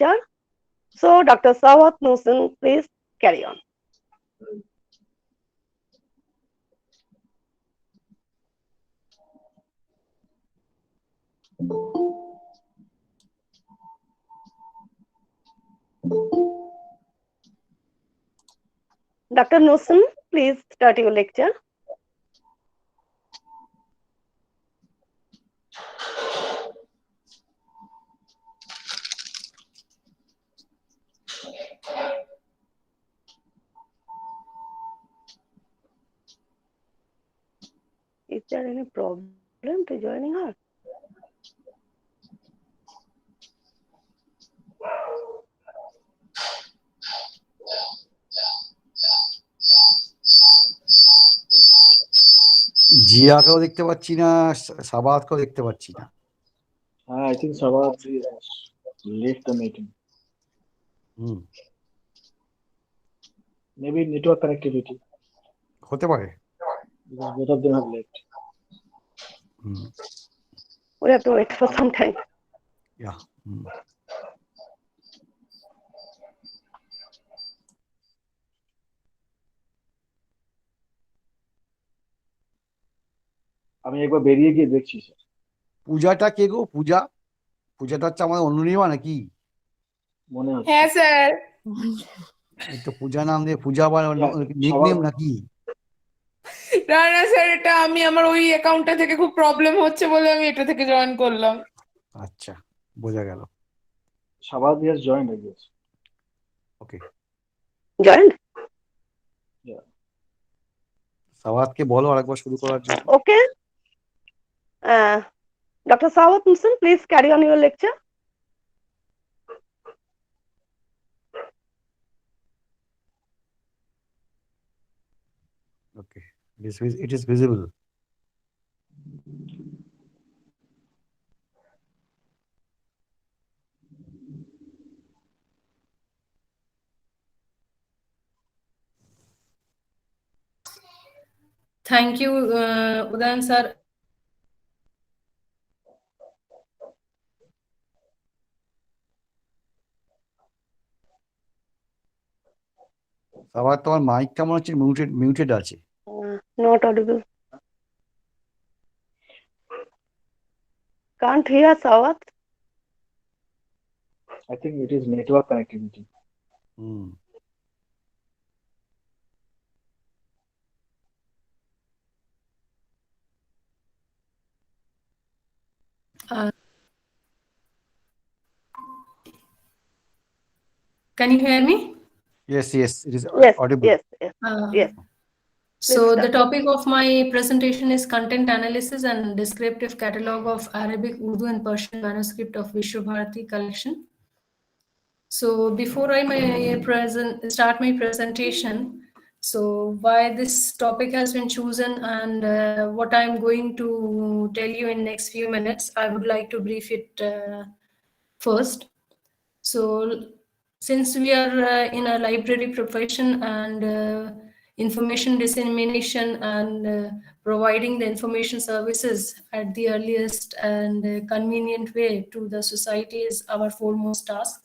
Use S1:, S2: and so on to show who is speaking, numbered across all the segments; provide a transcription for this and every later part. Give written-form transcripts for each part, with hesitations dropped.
S1: lecture. So, Dr. Sabahat Nausheen, please carry on. Dr. Nausheen, please start your lecture. Is there any problem to joining her?
S2: জিয়াকেও দেখতে পাচ্ছি না, সাবাতকেও দেখতে পাচ্ছি না।
S3: I think Sabahat has left the meeting. Maybe network connectivity.
S2: হতে পারে।
S3: Because both of them have left.
S1: We have to wait for some time.
S2: Yeah.
S3: আমি একবার বেরিয়ে গিয়ে দেখছি স্যার।
S2: পূজাটা কে গো? পূজাটা হচ্ছে আমাদের অনুরিমা নাকি?
S3: মনে হচ্ছে।
S4: হ্যাঁ স্যার।
S2: এই তো পূজা নাম দিয়ে পূজা আবার নিকনেম নাকি?
S4: না না স্যার, এটা আমি আমার ওই অ্যাকাউন্টটা থেকে খুব প্রবলেম হচ্ছে বলে আমি এটা থেকে জয়েন করলাম।
S2: আচ্ছা, বোঝা গেল।
S3: Sabahat has joined, I guess.
S2: Okay,
S1: Joined?
S3: Yeah.
S2: সাবাতকে বলো আরেকবার শুরু করার জন্য।
S1: Okay. Dr. Sabahat Nausheen, please carry on your lecture.
S2: Okay, it is visible.
S5: Thank you, Udayan sir.
S2: সাবাত, তোমার মাইক কেমন হচ্ছে? মিউটেড আছে।
S1: Not audible. Can't hear Sabahat.
S3: I think it is network connectivity.
S5: Can you hear me?
S2: Yes, it is audible.
S1: Yes.
S5: So the topic of my presentation is content analysis and descriptive catalogue of Arabic, Urdu and Persian manuscript of Visva-Bharati collection. So before I start my presentation, so why this topic has been chosen and what I'm going to tell you in next few minutes, I would like to brief it first. So since we are in a library profession and information dissemination and providing the information services at the earliest and convenient way to the society is our foremost task.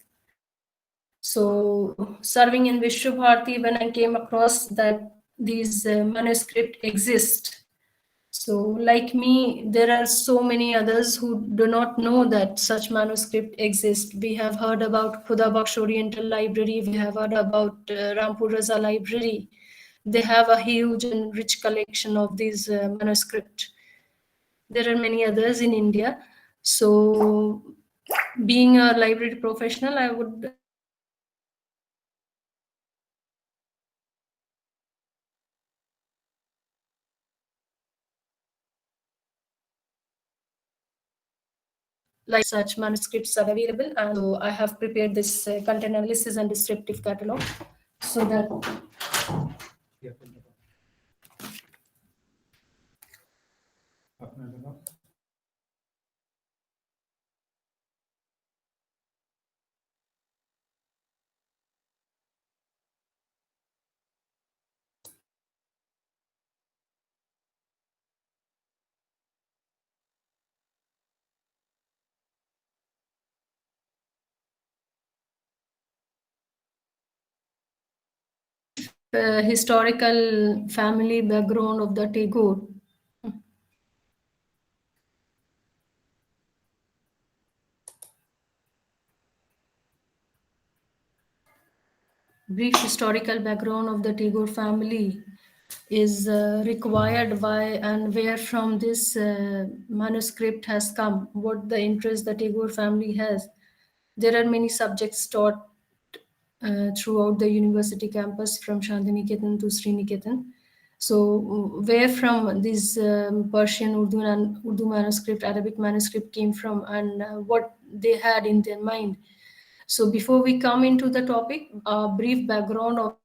S5: So serving in Visva-Bharati, when I came across that these manuscripts exist, so like me, there are so many others who do not know that such manuscript exists. We have heard about Khudabakhsh Oriental Library, we have heard about Rampur Raza Library. They have a huge and rich collection of these manuscripts. There are many others in India. So being a library professional, I would like such manuscripts are available, and so I have prepared this content analysis and descriptive catalog so that historical family background of the Tagore. Brief historical background of the Tagore family is required by and where from this manuscript has come, what the interest the Tagore family has. There are many subjects taught throughout the university campus from Shantiniketan to Sriniketan. So where from this Persian, Urdu manuscript, Arabic manuscript came from, and what they had in their mind. So before we come into the topic, a brief background of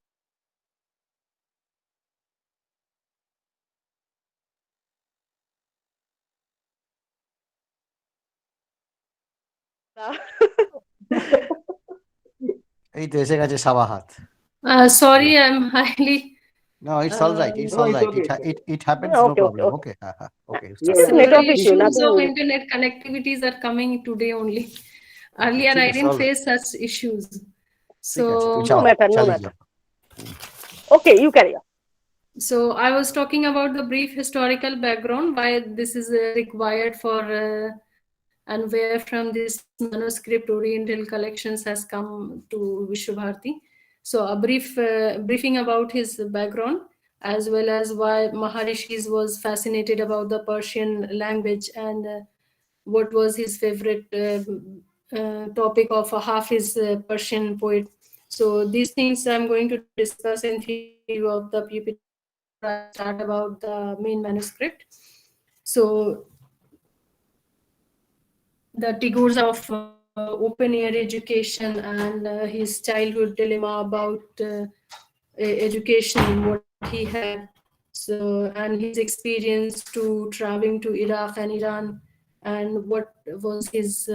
S2: এই তো এসে গেছে Sabahat.
S5: sorry, I'm highly
S2: No, it's all right. It's
S3: No,
S2: all
S3: it's
S2: right.
S3: okay,
S2: It happens.
S1: No,
S2: No
S1: okay, okay,
S2: problem.
S1: okay.
S2: Okay. Okay.
S3: Yeah,
S1: It's a
S3: yeah.
S1: network issue,
S5: issues
S1: nothing.
S5: of internet connectivities are coming today only. Earlier,
S2: ঠিক
S5: I
S2: আছে,
S5: didn't
S2: all right.
S5: face such issues.
S2: ঠিক আছে, তুই
S5: So,
S2: চাও,
S1: No matter, no
S2: চালিয়ে
S1: matter.
S2: যা।
S1: Okay, you carry on.
S5: so I was talking about the brief historical background, why this is required for, and where from this manuscript Oriental collections has come to Visva-Bharati. So a brief briefing about his background, as well as why Maharishis was fascinated about the Persian language, and what was his favorite topic of half his Persian poet. So these things I'm going to discuss in few of the PPT before I start about the main manuscript. So the Tagore's of open air education and his childhood dilemma about education, what he had. So, and his experience to traveling to Iraq and Iran, and what was his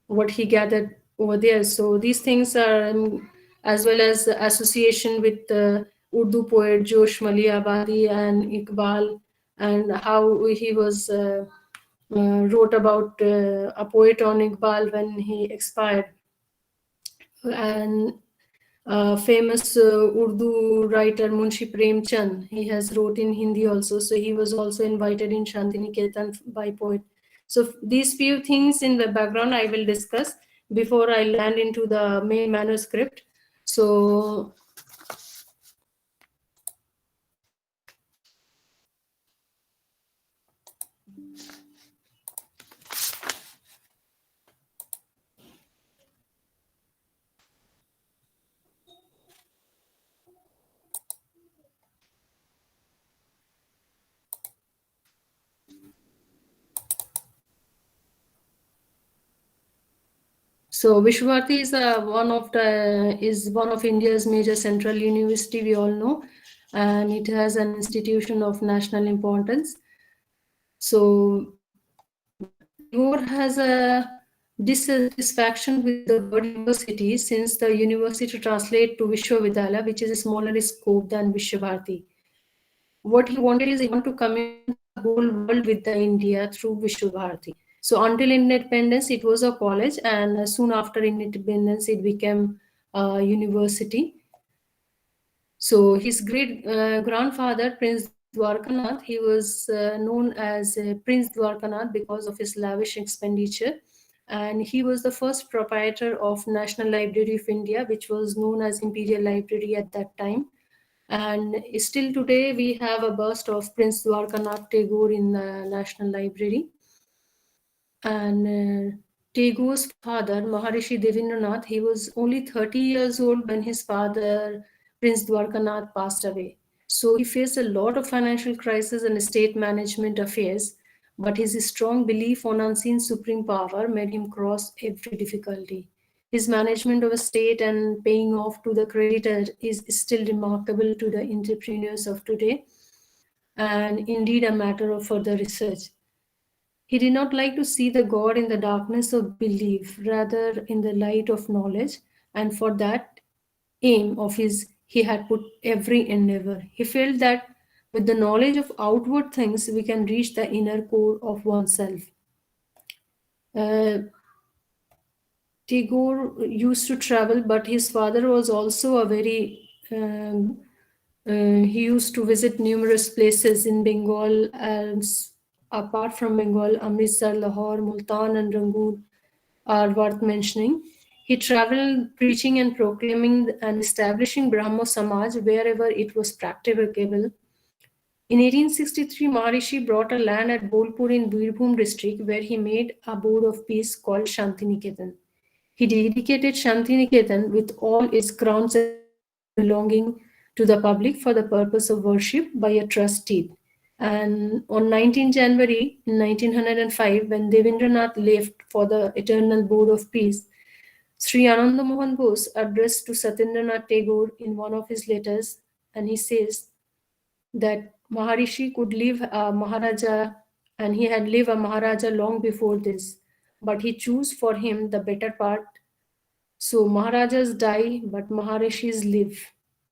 S5: what he gathered over there. So these things are, as well as the association with Urdu poet Josh Maliabadi and Iqbal, and how he was wrote about a poet on Iqbal when he expired. And famous Urdu writer Munshi Premchand, he has wrote in Hindi also, so he was also invited in Shantiniketan by poet. So these few things in the background I will discuss before I land into the main manuscript. So So Visva-Bharati is one of India's major central university, we all know, and it has an institution of national importance. So Tagore has a dissatisfaction with the word university, since the university translates to Vishwavidyalaya, which is a smaller scope than Visva-Bharati. What he wanted is he wanted to communicate the whole world with the India through Visva-Bharati. So until independence, it was a college, and soon after independence, it became a university. So his great grandfather, Prince Dwarkanath, he was known as Prince Dwarkanath because of his lavish expenditure. And he was the first proprietor of National Library of India, which was known as Imperial Library at that time. And still today, we have a bust of Prince Dwarkanath Tagore in the National Library. And Tagore's father, Maharishi Devendranath, he was only 30 years old when his father, Prince Dwarkanath, passed away. So he faced a lot of financial crisis and state management affairs, but his strong belief on unseen supreme power made him cross every difficulty. His management of a state and paying off to the creditor is still remarkable to the entrepreneurs of today, and indeed a matter of further research. He did not like to see the God in the darkness of belief, rather in the light of knowledge, and for that aim of his, he had put every endeavor. He felt that with the knowledge of outward things, we can reach the inner core of oneself. Tagore used to travel, but his father was also a very he used to visit numerous places in Bengal, and apart from Bengal, Amritsar, Lahore, Multan, and Rangoon are worth mentioning. He traveled preaching and proclaiming and establishing Brahmo Samaj wherever it was practicable. In 1863, Maharishi bought a land at Bolpur in Birbhum district where he made a board of peace called Shantiniketan. He dedicated Shantiniketan with all its grounds and buildings belonging to the public for the purpose of worship by a trustee. And on 19 January 1905, when Devendranath left for the Eternal Board of Peace, Sri Ananda Mohan Bose addressed to Satyendranath Tagore in one of his letters, and he says that Maharishi could live a Maharaja, and he had lived a Maharaja long before this, but he chose for him the better part. So Maharajas die, but Maharishis live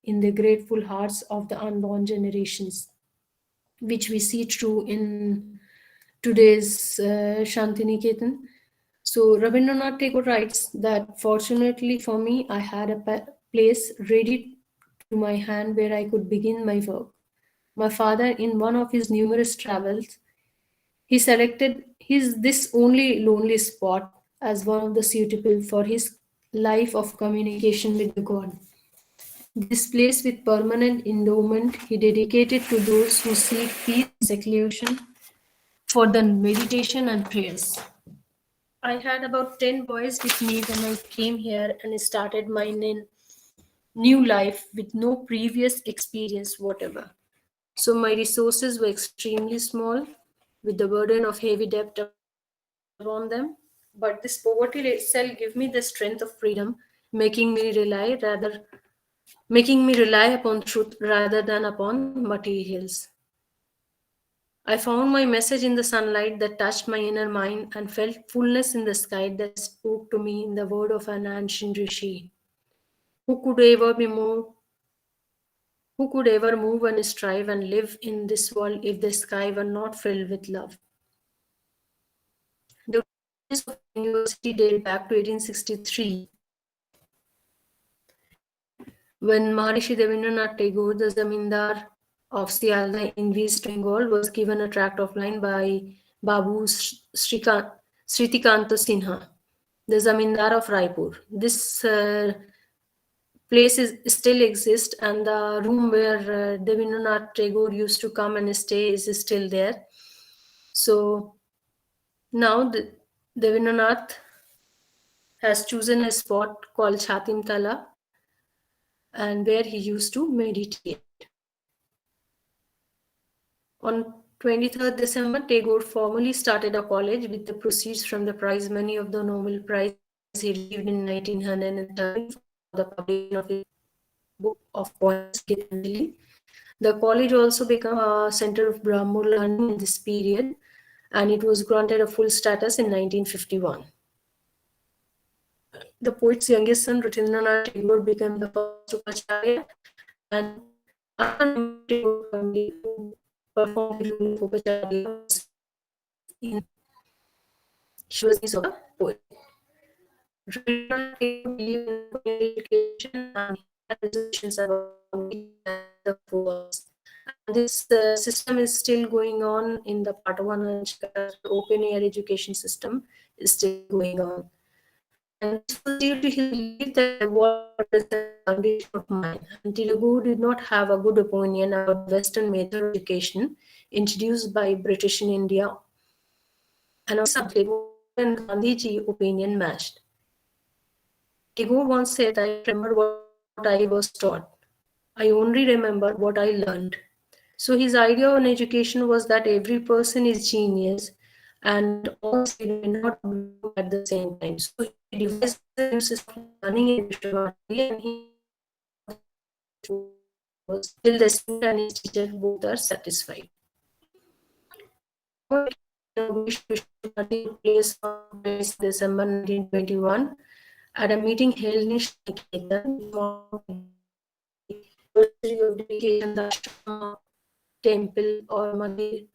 S5: in the grateful hearts of the unborn generations, which we see true in today's Shantiniketan. So Rabindranath Tagore writes that fortunately for me, I had a place ready to my hand where I could begin my work. My father, in one of his numerous travels, he selected this only lonely spot as one of the suitable for his life of communication with the God. This place with permanent endowment he dedicated to those who seek peace and seclusion for the meditation and prayers. I had about 10 boys with me when I came here and started my new life with no previous experience whatever. So my resources were extremely small, with the burden of heavy debt upon them. But this poverty itself gave me the strength of freedom, making me rely upon truth rather than upon materials. I found my message in the sunlight that touched my inner mind and felt fullness in the sky that spoke to me in the word of an ancient rishi. Who could ever be more Who could ever move and strive and live in this world if the sky were not filled with love? The origins of the university date back to 1863, when Maharishi Devendranath Tagore, the Zamindar of Sialda in West Bengal, was given a tract of land by Babu Sritikanta Sinha, the Zamindar of Raipur. This place still exists, and the room where Devendranath Tagore used to come and stay is still there. So now Devendranath has chosen a spot called Chatim Tala, and where he used to meditate. On 23rd December, Tagore formally started a college with the proceeds from the prize money of the Nobel Prize he received in 1913 for the publication of his book of poems, Gitanjali. The college also became a center of Brahmo learning in this period, and it was granted a full status in 1951. The poet's youngest son, Ratindranath Tagore, became the first Upacharya, and another Tagore family who performed the role of Upacharya was in she was niece of a poet. Rabindranath Tagore believed in communal education, and he had resolutions about the force. And this system is still going on in the part one open air education system is still going on. And this was due to his belief that water is the foundation of mind. And Tagore did not have a good opinion about the Western method of education introduced by British in India. And on this subject, and Gandhiji opinion matched. Tagore once said, I don't remember what I was taught. I only remember what I learned. So his idea on education was that every person is genius and all students may not bloom at the same time. So he devised a new system of learning in Visva-Bharati, and he was till the student and his teacher both are satisfied. Visva-Bharati took place on 20 December 1921 at a meeting held in Niketan, University of Dedication, the Ashrama Temple or Mandir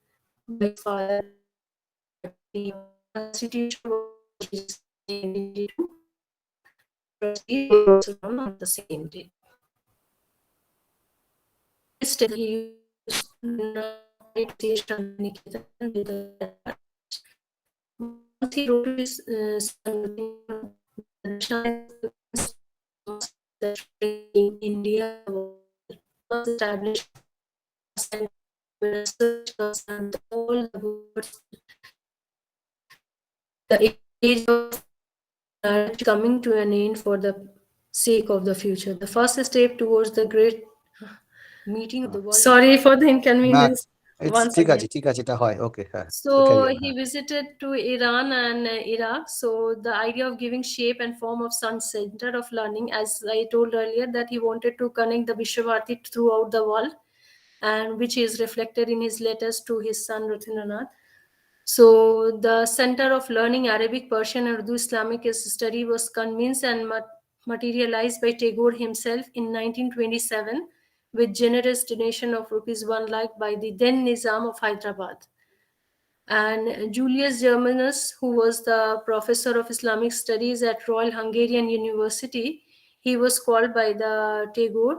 S5: by his father. The institution was on the same day. step he used to see Shantiniketan with the once he wrote to his son in India was established and research and all the words, the age of coming to an end for the sake of the future. The first step towards the great meeting of the world. Sorry for the inconvenience. Once
S2: ঠিক
S5: again.
S2: আছে ঠিক আছে এটা হয় ওকে হ্যাঁ
S5: So he visited to Iran and Iraq. So the idea of giving shape and form of sun center of learning, as I told earlier, that he wanted to connect the Visva-Bharati throughout the world, and which is reflected in his letters to his son Rabindranath. So the Center of Learning Arabic, Persian, and Urdu Islamic Study was convinced and materialized by Tagore himself in 1927 with generous donation of rupees 1 lakh by the then Nizam of Hyderabad. And Julius Germanus, who was the professor of Islamic Studies at Royal Hungarian University, he was called by the Tagore,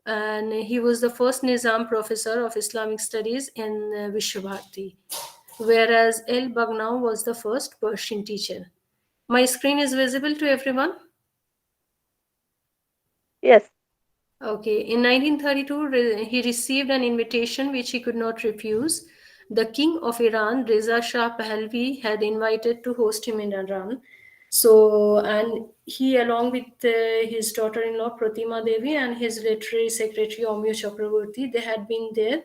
S5: and he was the first Nizam professor of Islamic Studies in Visva-Bharati, whereas El Baghnau was the first Persian teacher. My screen is visible to everyone?
S1: Yes.
S5: Okay. In 1932, he received an invitation which he could not refuse. The king of Iran, Reza Shah Pahlavi, had invited to host him in Iran. So, and he, along with his daughter-in-law Pratima Devi and his literary secretary Omyo Chakraborty, they had been there.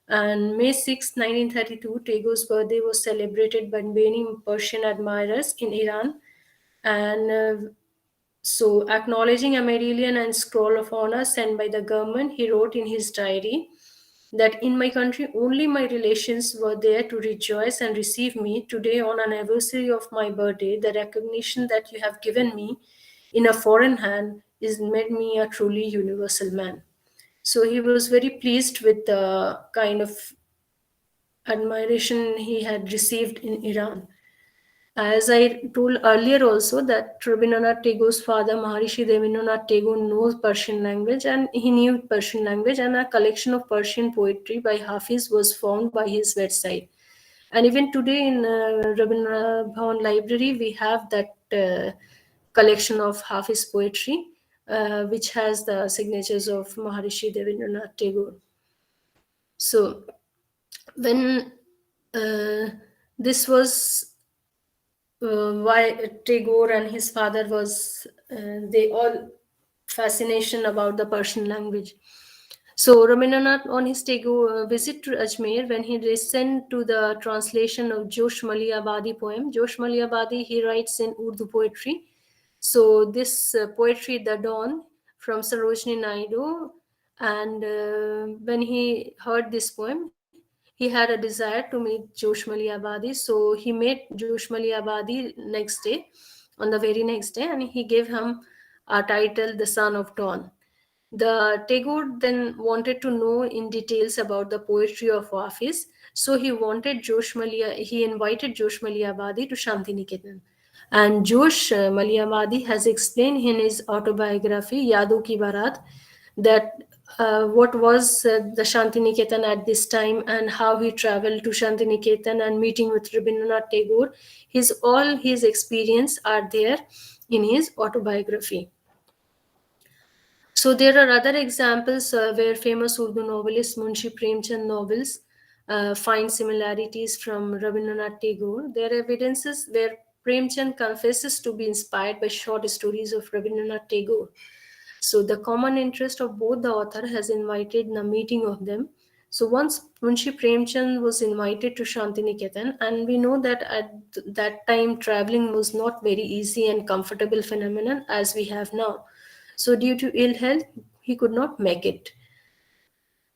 S5: And May 6, 1932, Tagore's birthday was celebrated by many Persian admirers in Iran. And so, acknowledging a medallion and scroll of honor sent by the government, he wrote in his diary that in my country only my relations were there to rejoice and receive me. Today, on an anniversary of my birthday, the recognition that you have given me in a foreign hand is made me a truly universal man. So he was very pleased with the kind of admiration he had received in Iran. As I told earlier also that Rabindranath Tagore's father Maharishi Devendranath Tagore knows Persian language and he knew Persian language, and a collection of Persian poetry by Hafiz was found by his bedside. And even today in Rabindranath Bhavan Library we have that collection of Hafiz poetry which has the signatures of Maharishi Devendranath Tagore. So when this was why Tagore and his father was, they all fascination about the Persian language. So Rabindranath, on his Tagore visit to Ajmer, when he listened to the translation of Josh Mali Abadi poem, Josh Mali Abadi, he writes in Urdu poetry. So this poetry, The Dawn, from Sarojini Naidu, and when he heard this poem, he had a desire to meet Josh Mali Abadi. So he met Josh Mali Abadi next day, on the very next day, and he gave him a title, The Son of Dawn. The Tagore then wanted to know in details about the poetry of Hafiz. So he invited Josh Mali Abadi to Shantiniketan. And Josh Mali Abadi has explained in his autobiography, Yadon Ki Barat, that what was the Shantiniketan at this time and how he traveled to Shantiniketan and meeting with Rabindranath Tagore. All his experience are there in his autobiography. So there are other examples where famous Urdu novelist Munshi Premchand novels find similarities from Rabindranath Tagore. There are evidences where Premchand confesses to be inspired by short stories of Rabindranath Tagore. So the common interest of both the author has invited the meeting of them. So once Munshi Premchand was invited to Shantiniketan, and we know that at that time traveling was not very easy and comfortable phenomenon as we have now. So due to ill health, he could not make it.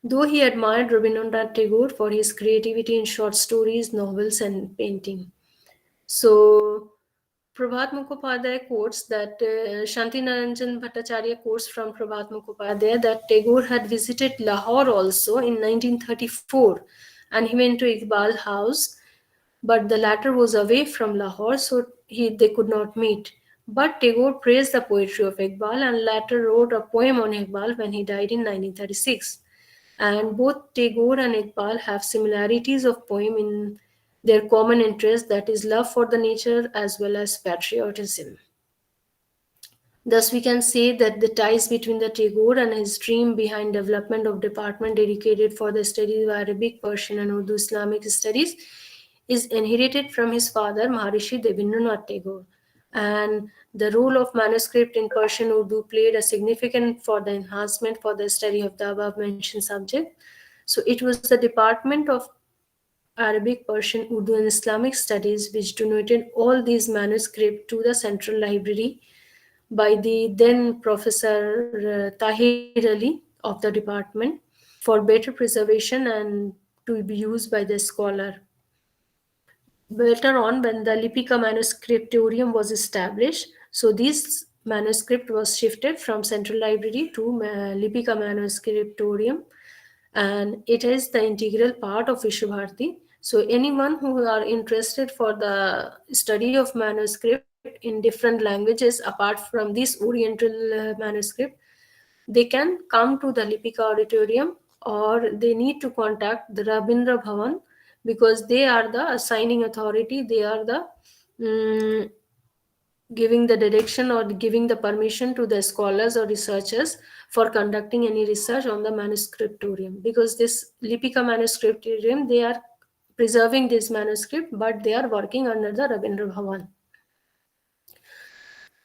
S5: Though he admired Rabindranath Tagore for his creativity in short stories, novels, and painting. So Prabhat Mukhopadhyay quotes that Shanti Naranjan Bhattacharya quotes from Prabhat Mukhopadhyay that Tagore had visited Lahore also in 1934, and he went to Iqbal House, but the latter was away from Lahore, so they could not meet. But Tagore praised the poetry of Iqbal and later wrote a poem on Iqbal when he died in 1936. And both Tagore and Iqbal have similarities of poem in their common interest, that is love for the nature as well as patriotism. Thus, we can say that the ties between the Tagore and his dream behind development of department dedicated for the study of Arabic, Persian, and Urdu Islamic studies is inherited from his father, Maharishi Devendranath Tagore. And the role of manuscript in Persian Urdu played a significant for the enhancement for the study of the above mentioned subject. So it was the Department of Arabic, Persian, Urdu, and Islamic studies which donated all these manuscripts to the Central Library by the then Professor Tahir Ali of the department for better preservation and to be used by the scholar. Later on, when the Lipika Manuscriptorium was established, so this manuscript was shifted from Central Library to Lipika Manuscriptorium, and it is the integral part of Visva-Bharati. So anyone who are interested for the study of manuscript in different languages apart from this Oriental manuscript, they can come to the Lipika Auditorium, or they need to contact the Rabindra Bhavan, because they are the assigning authority. They are the giving the direction or giving the permission to the scholars or researchers for conducting any research on the manuscriptorium, because this Lipika Manuscriptorium, they are preserving this manuscript, but they are working under the Rabindra Bhavan.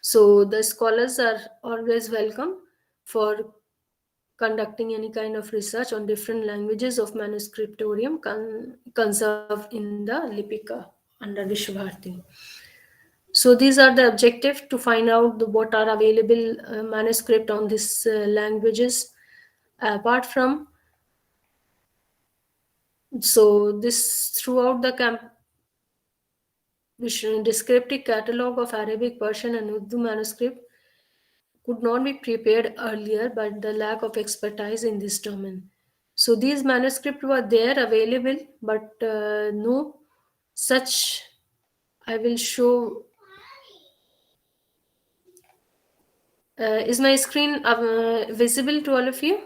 S5: So the scholars are always welcome for conducting any kind of research on different languages of manuscriptorium conserved in the Lipika under Visva-Bharati. So these are the objective to find out what are available manuscript on these languages. Apart from, so this throughout the descriptive catalogue of Arabic, Persian, and Urdu manuscript could not be prepared earlier, but the lack of expertise in this domain. So these manuscripts were there available, but no such. I will show. Is my screen visible to all of you?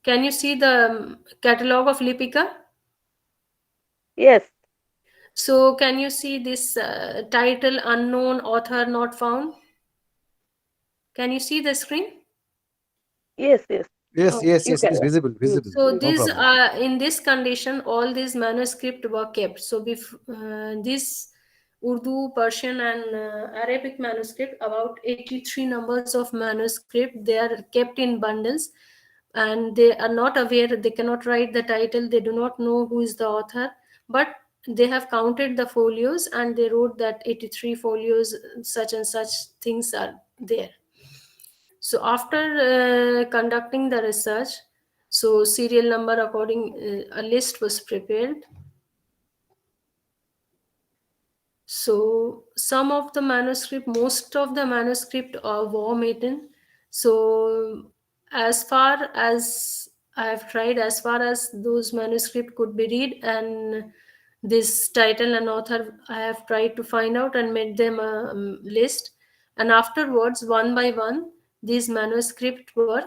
S5: Can you see the catalog of Lipika?
S1: Yes.
S5: So can you see this title, unknown, author not found? Can you see the screen?
S1: Yes. Yes.
S2: Yes, yes,
S1: You
S2: yes, it is
S1: can.
S2: visible, visible.
S5: So
S2: No
S5: these
S2: problem.
S5: are in this condition, all these manuscripts were kept. So this Urdu, Persian, and Arabic manuscript, about 83 numbers of manuscript, they are kept in bundles, and they are not aware, they cannot write the title, they do not know who is the author, but they have counted the folios and they wrote that 83 folios, such and such things are there. So after conducting the research, so serial number according, a list was prepared. So some of the manuscript, most of the manuscript are war maiden. So as far as I have tried, as far as those manuscript could be read, and this title and author, I have tried to find out and made them a list. And afterwards, one by one, these manuscript were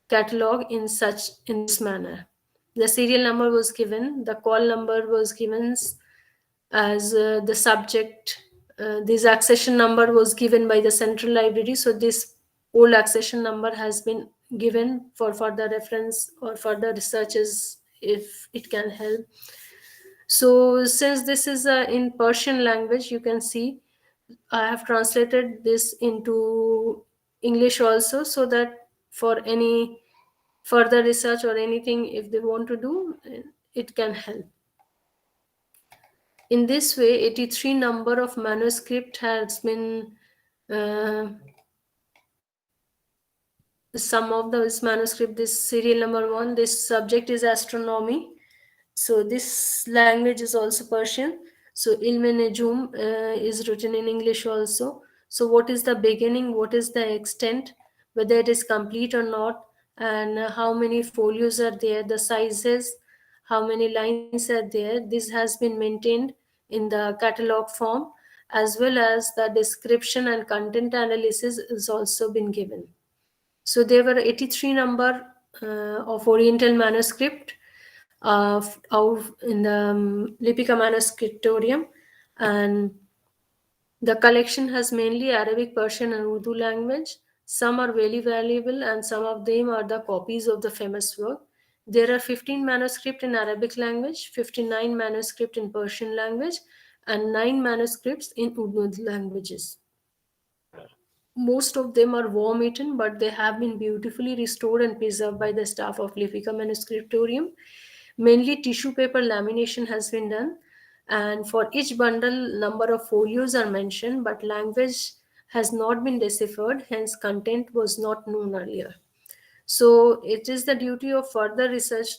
S5: catalogued in this manner. The serial number was given, the call number was given as the subject. This accession number was given by the Central Library, so this old accession number has been given for further reference or further researches if it can help. So since this is in Persian language, you can see I have translated this into English also, so that for any further research or anything if they want to do, it can help. In this way, 83 number of manuscript has been some of those manuscript, this serial number 1, this subject is astronomy. So this language is also Persian. So Ilm-e Nejum is written in English also. So what is the beginning, what is the extent, whether it is complete or not, and how many folios are there, the sizes, how many lines are there. This has been maintained in the catalog form, as well as the description and content analysis is also been given. So there were 83 number of Oriental manuscript out in the Lipika Manuscriptorium, and the collection has mainly Arabic, Persian, and Urdu language. Some are very valuable, and some of them are the copies of the famous work. There are 15 manuscripts in Arabic language, 59 manuscripts in Persian language, and 9 manuscripts in Urdu languages. Most of them are worm-eaten, but they have been beautifully restored and preserved by the staff of Lipika Manuscriptorium. Mainly tissue paper lamination has been done, and for each bundle, number of folios are mentioned, but language has not been deciphered, hence content was not known earlier. So it is the duty of further research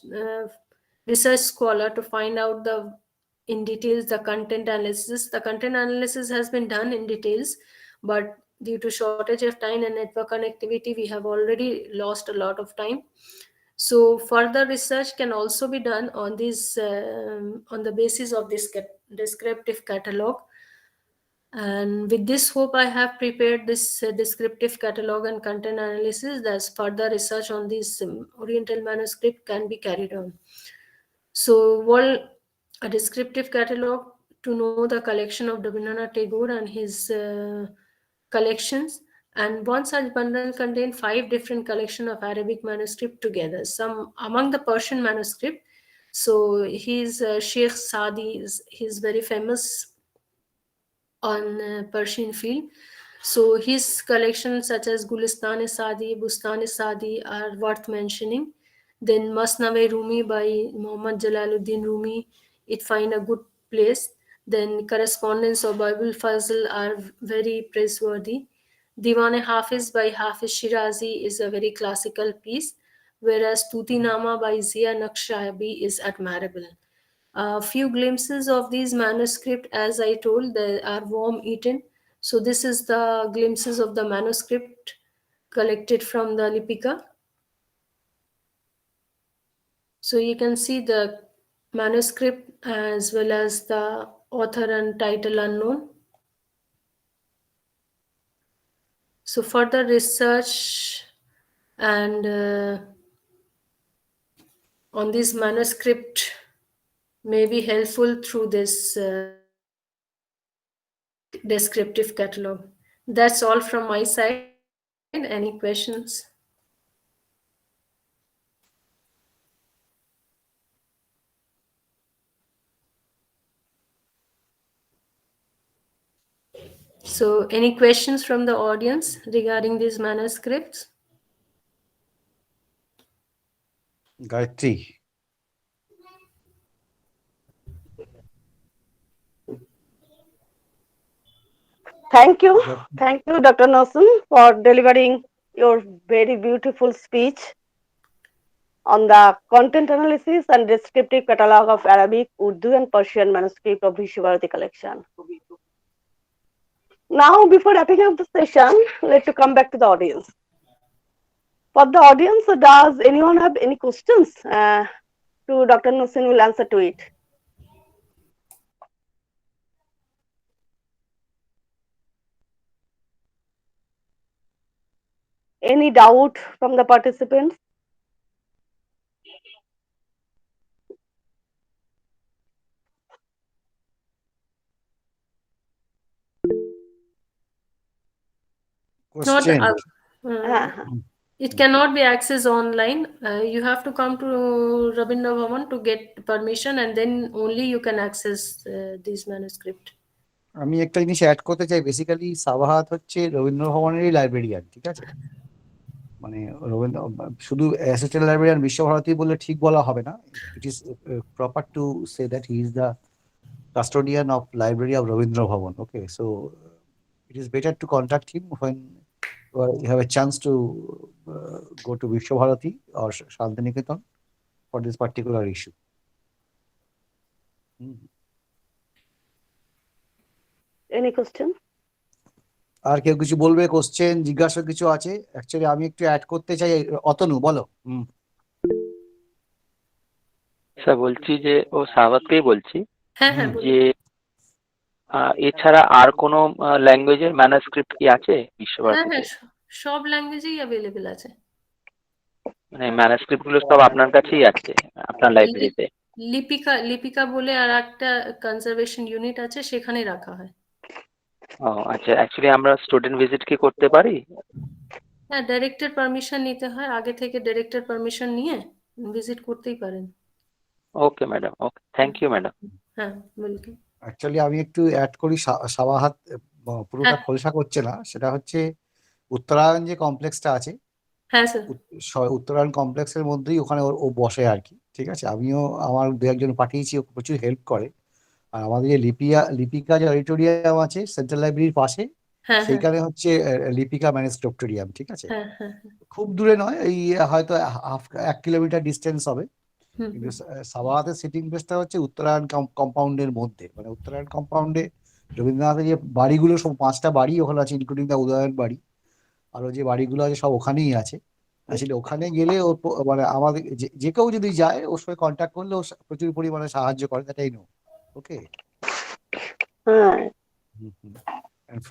S5: scholar to find out in details the content analysis. The content analysis has been done in details, but due to shortage of time and network connectivity, we have already lost a lot of time. So further research can also be done on this on the basis of this descriptive catalog. And with this hope, I have prepared this descriptive catalog and content analysis. Thus, further research on this Oriental manuscript can be carried on. So, while a descriptive catalog to know the collection of Rabindranath Tagore and his collections, and one such bundle contained 5 different collection of Arabic manuscript together. Some among the Persian manuscript. So, his Sheikh Sadi he's very famous on Persian field. So his collections such as Gulistan-e-Sadi, Bustan-e-Sadi are worth mentioning. Then Masnav-e Rumi by Muhammad Jalaluddin Rumi, it find a good place. Then correspondence of Bible Fazl are very praiseworthy. Diwan-e-Hafiz by Hafiz Shirazi is a very classical piece, whereas Tuti-Nama by Zia Naqshbandi is admirable. A few glimpses of these manuscript, as I told, they are worm-eaten. So this is the glimpses of the manuscript collected from the Lipika. So you can see the manuscript as well as the author and title unknown. So further research and on this manuscript may be helpful through this descriptive catalog. That's all from my side. Any questions? So any questions from the audience regarding these manuscripts?
S2: Gayatri.
S1: Thank you. Thank you, Dr. Nausheen, for delivering your very beautiful speech on the content analysis and descriptive catalogue of Arabic, Urdu, and Persian manuscript of Visva-Bharati collection. Now, before wrapping up the session, let's come back to the audience. For the audience, does anyone have any questions to Dr. Nausheen will answer to it? Any doubt from the participants?
S2: Question.
S5: It cannot be accessed online. You have to come to Rabindra Bhavan to get permission, and then only you can access these manuscript.
S2: আমি একটা জিনিস add করতে চাই, basically Sabahat হচ্ছে Rabindra ভবনেরই librarian, ঠিক আছে? মানে রবীন্দ্র শুধু অ্যাসিস্ট্যান্ট লাইব্রেরিয়ান বিশ্বভারতী বলে ঠিক বলা হবে না। It is proper to say that he is the custodian of library of Ravindra Bhavan. Okay, so it is better to contact him when you have a chance to go to Visva-Bharati or Shantiniketan for this particular issue.
S1: Any question?
S2: আর কেউ কিছু বলবে? Question জিজ্ঞাসা কিছু আছে? Actually আমি একটু add করতে চাই। অতনু বলো।
S6: স্যার বলছি যে ও সাবাতকেই বলছি
S5: হ্যাঁ হ্যাঁ
S6: যে এছাড়া আর কোনো ল্যাঙ্গুয়েজের ম্যানুস্ক্রিপ্ট কি আছে বিশ্বভারতীতে?
S5: হ্যাঁ সব ল্যাঙ্গুয়েজেই অ্যাভেলেবেল আছে।
S6: মানে ম্যানুস্ক্রিপ্ট গুলো সব আপনার কাছেই আছে, আপনার লাইব্রেরিতে?
S5: লিপিকা বলে আর একটা কনজারভেশন ইউনিট আছে, সেখানে রাখা হয়।
S6: ও আচ্ছা, অ্যাকচুয়ালি আমরা স্টুডেন্ট ভিজিট কি করতে পারি?
S5: হ্যাঁ, ডাইরেক্টর পারমিশন নিতে হয়, আগে থেকে ডাইরেক্টর পারমিশন নিয়ে ভিজিট করতেই পারেন।
S6: Okay madam, okay, thank you madam.
S5: হ্যাঁ, ওয়েলকাম।
S2: অ্যাকচুয়ালি আমি একটু অ্যাড করি, সাবাহাত পুরোটা
S5: হ্যাঁ
S2: খোলসা করছে না, সেটা হচ্ছে উত্তরায়ণ যে কমপ্লেক্সটা আছে,
S5: হ্যাঁ স্যার।
S2: উত্তরায়ণ কমপ্লেক্সের মধ্যেই ওখানে ও বসে আর কি। ঠিক আছে, আমিও আমার দু একজন পাঠিয়েছি, ও প্রচুর হেল্প করে। আর আমাদের যে লিপিকা যে অডিটোরিয়াম আছে সেন্ট্রাল লাইব্রেরির পাশে,
S5: হ্যাঁ হ্যাঁ
S2: সেইখানে হচ্ছে লিপিকা ম্যানেজমেন্টোরিয়াম। ঠিক আছে,
S5: হ্যাঁ হ্যাঁ।
S2: খুব দূরে নয়, এই হয়তো 1 কিলোমিটার ডিস্টেন্স হবে।
S5: হুম
S2: কিন্তু সাবাহাতের সিটিং প্লেসটা হচ্ছে উত্তরায়ণ কম্পাউন্ডের মধ্যে, মানে উত্তরায়ণ কম্পাউন্ডে রবীন্দ্রনাথের যে বাড়িগুলো, সব 5টা বাড়ি ওখানে আছে, ইনক্লুডিং দ্য উদয়ন বাড়ি, আরো যে বাড়িগুলো আছে সব ওখানেই আছে। আসলে ওখানে গেলে ও মানে আমাদের যে কেউ যদি যায় ওর সঙ্গে কন্ট্যাক্ট করলে ও প্রচুর পরিমাণে সাহায্য করে, এটাই নো। ওকে।
S1: হ্যাঁ,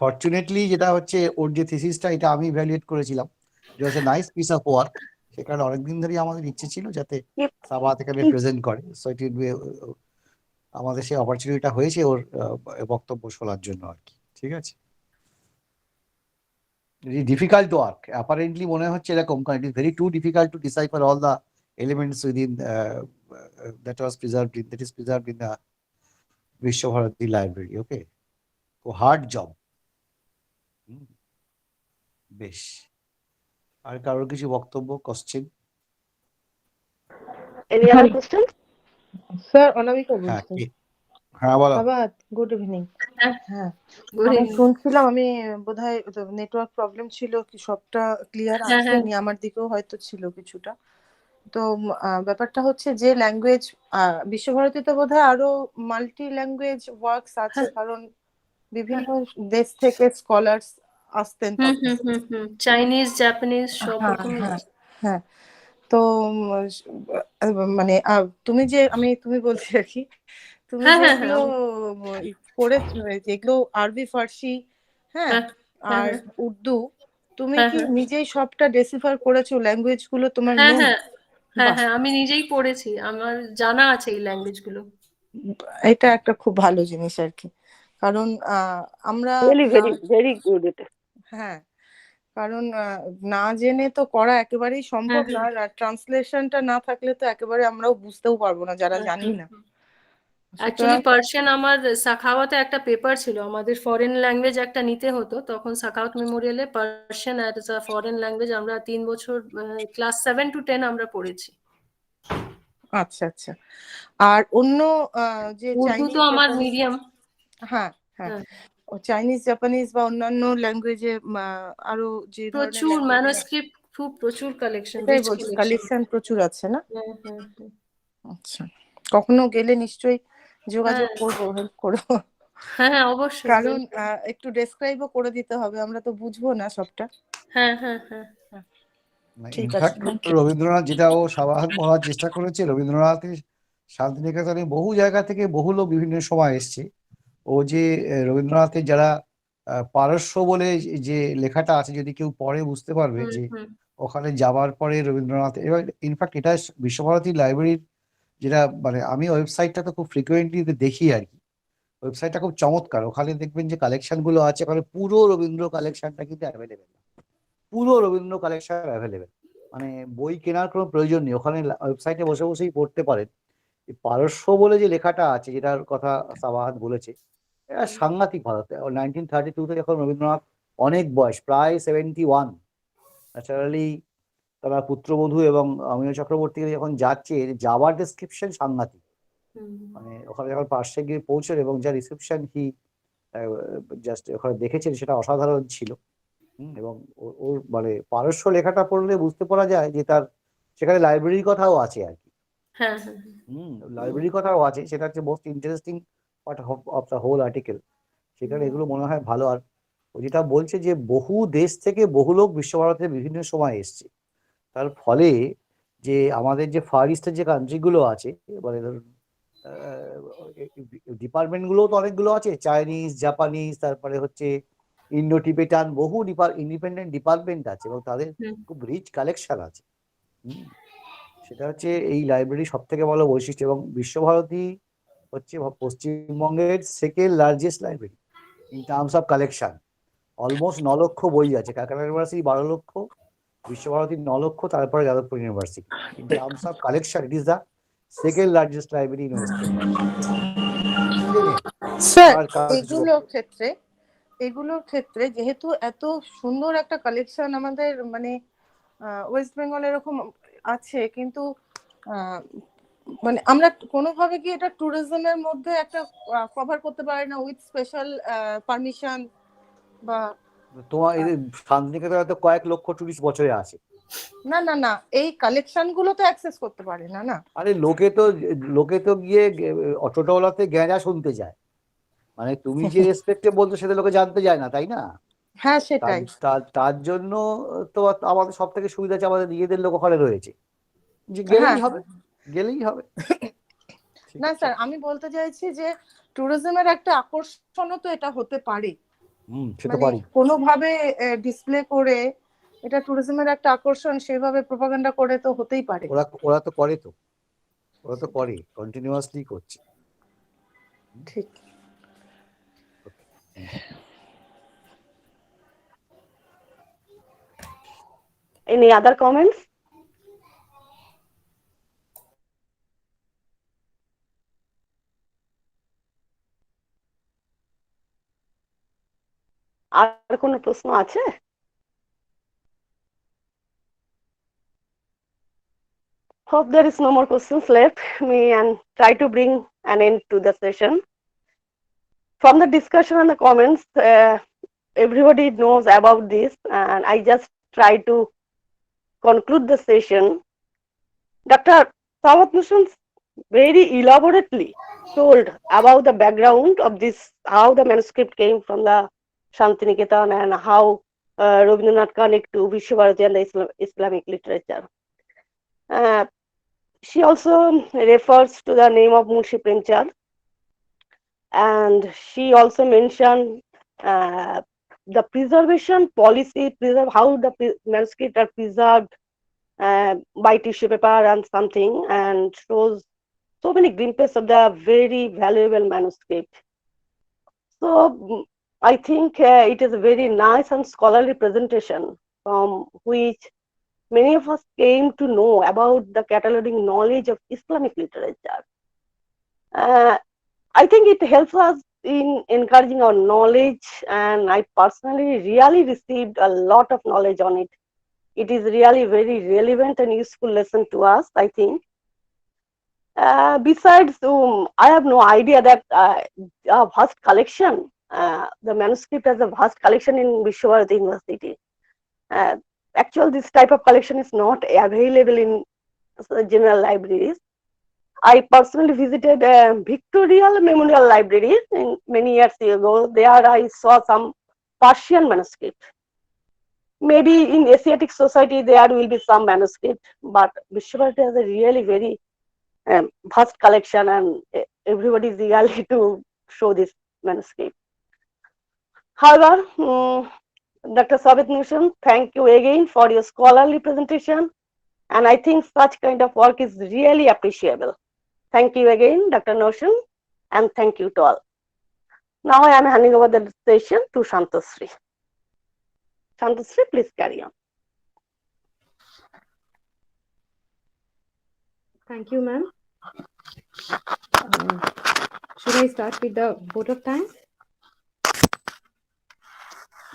S2: ফর্চুনেটলি যেটা হচ্ছে ওর যে থিসিসটা, এটা আমি ইভ্যালুয়েট করেছিলাম, it was a nice piece of work. সে কারণে অনেকদিন ধরেই আমাদের ইচ্ছে ছিল যাতে সাবাহাত এখানে প্রেজেন্ট করে, সো ইট উইল বি, আমাদের সেই অপরচুনিটিটা হয়েছে ওর বক্তব্য শোনার জন্য আর কি। ঠিক আছে, ডিফিকাল্ট ওয়ার্ক অ্যাপারেন্টলি মনে হচ্ছে এরকম, কারণ it is very to difficult to decipher all the elements within that is preserved in the Visva Bharati library. Okay, oh hard job. বেশ, আর কারোর কিছু বক্তব্য, question?
S1: any other question?
S7: Sir Anamika
S2: হ্যাঁ,
S7: বলছি।
S2: হ্যাঁ বলো।
S7: Sabahat, good evening.
S5: হ্যাঁ,
S7: হ্যাঁ,
S5: good
S7: আমি
S5: evening.
S7: শুনছিলাম, আমি বোধহয় নেটওয়ার্ক প্রবলেম ছিল, কি সবটা ক্লিয়ার
S5: হ্যাঁ, হ্যাঁ।
S7: আসেনি, আমার দিকেও হয়তো ছিল কিছুটা। তো ব্যাপারটা হচ্ছে যে ল্যাঙ্গুয়েজ, বিশ্বভারতীতে বোধহয় আরো মাল্টি ল্যাঙ্গুয়েজ ওয়ার্কস আছে, কারণ বিভিন্ন দেশ থেকে স্কলার্স আসতেন
S5: হুম
S7: তখন।
S5: হুম হুম হুম, চাইনিজ, জাপানিজ সব
S7: হ্যাঁ
S5: রকমই
S7: হ্যাঁ
S5: আছে।
S7: হ্যাঁ। তো মানে তুমি বলছি আর কি, তুমি
S5: হ্যাঁ হ্যাঁ
S7: যেগুলো
S5: হ্যাঁ
S7: করে, যেগুলো আরবি, ফার্সি, হ্যাঁ,
S5: হ্যাঁ হ্যাঁ
S7: আর উর্দু, তুমি
S5: হ্যাঁ
S7: কি
S5: হ্যাঁ
S7: নিজেই সবটা ডেসিফার করেছো? ল্যাঙ্গুয়েজ গুলো তোমার
S5: হ্যাঁ
S7: নোন?
S5: হ্যাঁ হ্যাঁ
S7: বাহ,
S5: হ্যাঁ, আমি নিজেই পড়েছি, আমার জানা আছে এই ল্যাঙ্গুয়েজ গুলো।
S7: এটা একটা খুব ভালো জিনিস আর কি, কারণ আমরা
S1: Really
S7: না,
S1: very good it.
S7: হ্যাঁ, কারণ না জেনে তো করা একেবারেই সম্ভব
S5: হ্যাঁ
S7: না,
S5: হ্যাঁ
S7: আর ট্রান্সলেশনটা না থাকলে তো একেবারে আমরাও বুঝতেও পারবো না যারা
S5: হ্যাঁ
S7: জানি
S5: হ্যাঁ।
S7: না।
S5: অ্যাকচুয়ালি
S7: সুতরাং
S5: পার্সিয়ান আমার সাখাওয়াতে একটা পেপার ছিল, আমাদের ফরেন ল্যাঙ্গুয়েজ একটা নিতে হতো, তখন সাখাওয়াত মেমোরিয়ালে Persian as a foreign language আমরা 3 বছর ক্লাস 7 to 10 আমরা পড়েছি।
S7: আচ্ছা আচ্ছা। আর অন্য যে
S5: উর্দু তো
S7: চাইনিজ,
S5: আমার
S7: জাপানিজ,
S5: মিডিয়াম।
S7: হ্যাঁ হ্যাঁ,
S5: হ্যাঁ,
S7: ও চাইনিজ, জাপানিজ বা অন্যান্য ল্যাঙ্গুয়েজে আরো যে ধরনের
S5: প্রচুর
S7: ল্যাঙ্গুয়েজ,
S5: ম্যানুস্ক্রিপ্ট, খুব প্রচুর কালেকশন,
S7: এটাই
S5: রিচ
S7: বলছি,
S5: কালেকশন।
S7: কালেকশন প্রচুর আছে না?
S5: হ্যাঁ হ্যাঁ হ্যাঁ
S7: আচ্ছা, কখনো গেলে নিশ্চয়ই যোগাযোগ
S5: হ্যাঁ
S7: করবো, হেল্প করবো,
S5: হ্যাঁ হ্যাঁ, অবশ্যই।
S7: কারণ একটু ডেসক্রাইবও করে দিতে হবে, আমরা তো বুঝবো না সবটা।
S5: হ্যাঁ হ্যাঁ হ্যাঁ
S7: ঠিক আছে,
S2: ইনফ্যাক্ট রবীন্দ্রনাথ যেটা ও সাবাহাত বলার চেষ্টা করেছে, রবীন্দ্রনাথের শান্তিনিকেতনে বহু জায়গা থেকে বহু লোক বিভিন্ন সময় এসছে। ও যে রবীন্দ্রনাথের যারা পারস্য বলে যে লেখাটা আছে, যদি কেউ পড়ে বুঝতে পারবে
S5: হুম
S2: যে
S5: হুম
S2: ওখানে যাবার পরে রবীন্দ্রনাথ, এবার ইনফ্যাক্ট এটা বিশ্বভারতী লাইব্রেরির যেটা, মানে আমি ওয়েবসাইটটা তো খুব ফ্রিকুয়েন্টলি দেখি আর কি, ওয়েবসাইটটা খুব চমৎকার। ওখানে দেখবেন যে কালেকশন গুলো আছে, ওখানে পুরো রবীন্দ্র কালেকশনটা কিন্তু অ্যাভেলেবেল, পুরো রবীন্দ্র কালেকশন অ্যাভেলেবেল, মানে বই কেনার কোনো প্রয়োজন নেই, ওখানে ওয়েবসাইটে বসে বসেই পড়তে পারেন। এই পারস্য বলে যে লেখাটা আছে, যেটার কথা সাবাহাত বলেছে, এটা সাংঘাতিক ভালো। 1932-তে যখন রবীন্দ্রনাথ, অনেক বয়স, প্রায় 71, ন্যাচারালি তারা পুত্রবধূ এবং অমিয় চক্রবর্তীকে যখন যাচ্ছে, যাওয়ার ডেসক্রিপশন সাংঘাতিক,
S5: হুম
S2: মানে ওখানে যখন পার্শ্বে গিয়ে পৌঁছেন এবং যা রিসেপশন কি জাস্ট ওখানে দেখেছেন, সেটা অসাধারণ ছিল। এবং ওর মানে পারস্য লেখাটা পড়লে বুঝতে পারা যায় যে তার সেখানে লাইব্রেরির কথাও আছে আর কি।
S5: হ্যাঁ হ্যাঁ
S2: লাইব্রেরির কথাও আছে, সেটা হচ্ছে most interesting part of the whole article. সেখানে এগুলো মনে হয় ভালো। আর ও যেটা বলছে যে বহু দেশ থেকে বহু লোক বিশ্বভারতীতে বিভিন্ন সময় এসছে, তার ফলে যে আমাদের যে ফার ইস্টের যে কান্ট্রিগুলো আছে, মানে ধরুন ডিপার্টমেন্ট গুলো তো অনেকগুলো আছে, চাইনিজ, জাপানিজ, তারপরে হচ্ছে ইন্ডো টিবেটান, বহু ইন্ডিপেন্ডেন্ট ডিপার্টমেন্ট আছে এবং তাদের
S5: হুম
S2: খুব রিচ কালেকশন আছে। সেটা হচ্ছে এই লাইব্রেরি সব থেকে বড় বৈশিষ্ট্য, এবং বিশ্বভারতী হচ্ছে পশ্চিমবঙ্গের second largest library in terms of collection. Almost 9 লক্ষ বই আছে, কলকাতা ইউনিভার্সিটি 12 লক্ষ, বিশ্বভারতী 9 লক্ষ, তারপরে Jadavpur university. In terms of collection it is the second largest library in West Bengal.
S7: Sir
S2: আর কিছু
S7: এগুলোর ক্ষেত্রে যেহেতু এত সুন্দর একটা কালেকশন আমাদের মানে ওয়েস্ট বেঙ্গল এরকম আছে, কিন্তু মানে আমরা কোনোভাবে কি এটা ট্যুরিজমের মধ্যে একটা কভার করতে পারি না উইথ স্পেশাল পারমিশন? বা
S2: তোমার এই শান্তিনিকেতনে তো কয়েক লক্ষ টুরিস্ট বছরে আসে।
S7: না এই কালেকশন গুলো তো অ্যাক্সেস করতে পারে না।
S2: আরে লোকে তো গিয়ে টোটোওয়ালাতে গ্যাঁজা শুনতে যায়, মানে তুমি যে রেসপেক্টে বলছো সেটা লোকে জানতে যায় না, তাই না?
S7: হ্যাঁ সেটাই।
S2: তার জন্য তো আমাদের সব থেকে সুবিধা আছে, আমাদের নিজেদের লোক ওখানে রয়েছে, যে
S7: হ্যাঁ
S2: গেলেই হবে।
S7: না স্যার, আমি বলতে চাইছি যে ট্যুরিজমের একটা আকর্ষণও তো এটা হতে পারে,
S2: সেটা
S7: মানে
S2: পারি।
S7: কোনোভাবে ডিসপ্লে করে এটা ট্যুরিজমের একটা আকর্ষণ, সেভাবে প্রোপাগান্ডা করে তো হতেই পারে।
S2: ওরা তো করে কন্টিনিউয়াসলি করছে।
S7: ঠিক।
S1: Any other comments? আর কোনো প্রশ্ন আছে? Hope there is no more questions left me and try to bring an end to the session. From the discussion and the comments, everybody knows about this, and I just try to conclude the session. Dr. Sabahat very elaborately told about the background of this, how the manuscript came from the Shantiniketan and how Rabindranath connect to Visva-Bharati and the Islamic literature. She also refers to the name of Munshi Premchand, and she also mentioned the preservation policy, how the manuscripts are preserved by tissue paper and something, and shows so many glimpses of the very valuable manuscript. So I think it is a very nice and scholarly presentation from which many of us came to know about the cataloging knowledge of Islamic literature. I think it helps us in encouraging our knowledge, and I personally really received a lot of knowledge on it. It is really very relevant and useful lesson to us, I think. Besides, I have no idea that a vast collection, the manuscript has a vast collection in Visva-Bharati University. Actually, this type of collection is not available in general libraries. I personally visited Victorial Memorial Library in many years ago. There I saw some Persian manuscript. Maybe in Asiatic society there will be some manuscript, but Visva-Bharati has a really very vast collection, and everybody is eager to show this manuscript. However, Dr. Sabahat, thank you again for your scholarly presentation, and I think such kind of work is really appreciable. Thank you again, Dr. Nausheen, and thank you to all. Now I am handing over the session to Shantashri. Shantashri, please carry on.
S8: Thank you, ma'am. Should I start with the vote of thanks?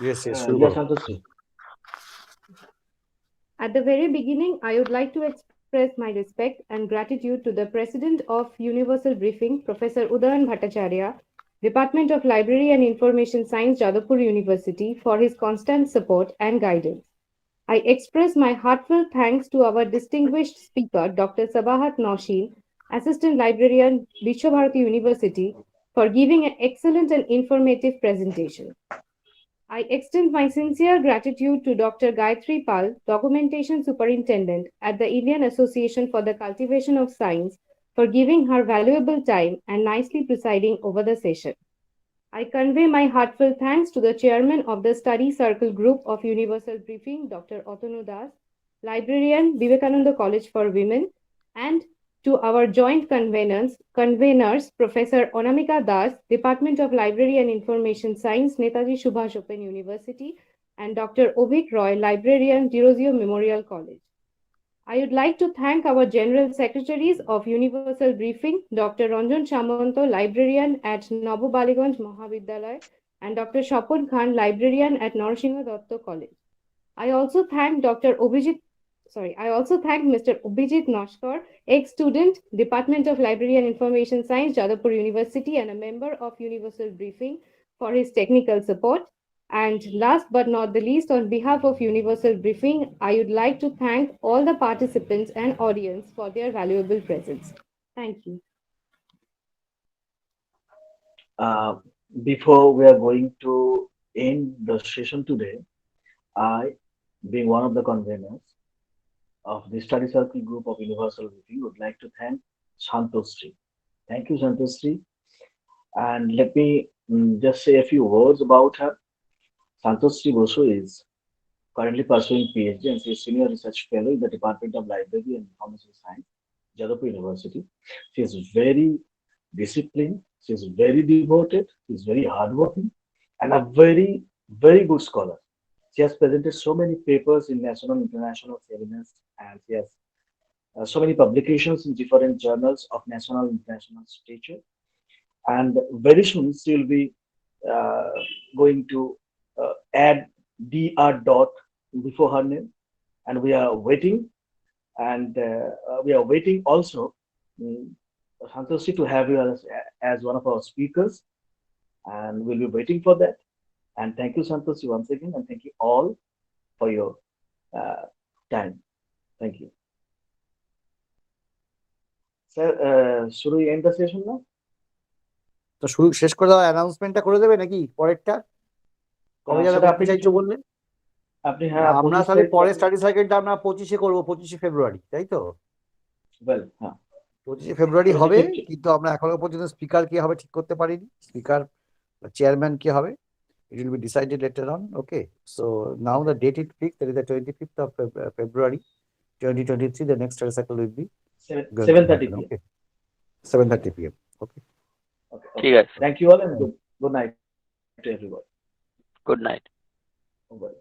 S2: Yes,
S3: Yes, Shantashri.
S8: At the very beginning, I would like to express my respect and gratitude to the President of Universal Briefing, Professor Udayan Bhattacharya, Department of Library and Information Science, Jadavpur University, for his constant support and guidance. I express my heartfelt thanks to our distinguished speaker, Dr. Sabahat Nausheen, Assistant Librarian, Visva-Bharati University, for giving an excellent and informative presentation. I extend my sincere gratitude to Dr. Gayatri, Documentation Superintendent at the Indian Association for the Cultivation of Science, for giving her valuable time and nicely presiding over the session. I convey my heartfelt thanks to the Chairman of the Study Circle Group of Universal Briefing, Dr. Otanu Das, Librarian, Vivekananda College for Women, and to our joint conveners, Professor Onamika Das, Department of Library and Information Science, Netaji Subhash Open University, and Dr. Ovik Roy, Librarian, Dirozio Memorial College. I would like to thank our General Secretaries of Universal Briefing, Dr. Ranjan Samanto, Librarian at Nabu Baliganj Mahavidyalaya, and Dr. Shapon Khan, Librarian at Narsingh Datta College. I also thank Mr. Abhijit Noshkar, ex-student, Department of Library and Information Science, Jadavpur University, and a member of Universal Briefing for his technical support. And last but not the least, on behalf of Universal Briefing, I would like to thank all the participants and audience for their valuable presence. Thank you.
S3: Before we are going to end the session today, I, being one of the conveners of the study circle group of Universal Briefing, would like to thank Santosri. Thank you, Santosri. And let me just say a few words about her. Santosri Bosu is currently pursuing PhD and she is Senior Research Fellow in the Department of Library and Information Science, Jadavpur University. She is very disciplined, she is very devoted, she is very hardworking, and a very, very good scholar. She has presented so many papers in national, international seminars, and she has so many publications in different journals of national and international stature. And very soon she will be uh, going to add dr dot before her name, and we are waiting. And we are waiting also, Santoshi, to have you as one of our speakers, and we'll be waiting for that. And thank you, Santoshi, once again, and thank you all for your time. Thank you. Sir, should we end the session now?
S2: তো শুরু শেষ করে দেওয়া অ্যানাউন্সমেন্টটা করে দেবে নাকি পরেরটা? কবে যাবে
S3: সেটা
S2: করতে
S3: আপনি
S2: চাইছো বললে?
S3: আপনি হ্যাঁ,
S2: আমরা তাহলে পরে স্টাডি সার্কেলটা আমরা 25-এ করবো, 25শে ফেব্রুয়ারি, তাই তো?
S3: ওয়েল, হ্যাঁ,
S2: 25শে ফেব্রুয়ারি হবে,
S3: 25
S2: কিন্তু আমরা এখনো পর্যন্ত স্পিকার কে হবে ঠিক করতে পারিনি। স্পিকার চেয়ারম্যান কে হবে, it will be decided later on. Okay, so now the date is fixed, that is the 25th of February 2023. The next study cycle will be
S3: 7:30 p.m.
S2: Okay, 7:30 p.m. Okay.
S6: ঠিক আছে।
S3: Thank you all, and good night to everyone.
S6: Good night.
S3: Well.